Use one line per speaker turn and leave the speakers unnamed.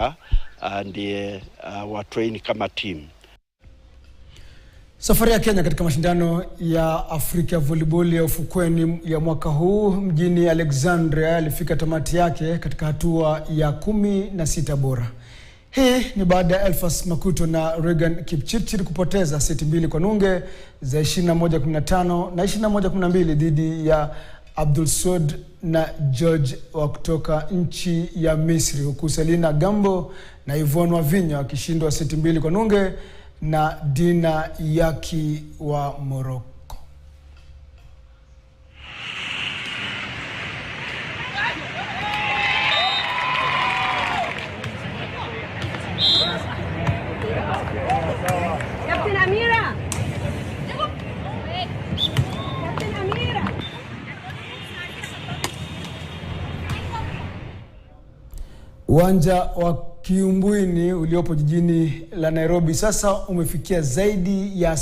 mmoja ndiye watrain kama team.
Safari ya Kenya katika mashindano ya Afrika volleyball ya ufukweni ya mwaka huu mjini Alexandria ilifika tamati yake katika hatua ya 16 bora. Hii ni baada ya Elfas Makuto na Regan Kipchirchir kupoteza seti 2-0 za 21-15 na 21-12 dhidi ya Abdul Swad na George wa kutoka nchi ya Misri, huku Selina Gambo na Yvonne Wavinya wakishindwa seti 2-0 na Dina Yaki wa Morocco. Uwanja wa Kiumbwini uliopo jijini la Nairobi sasa umefikia zaidi ya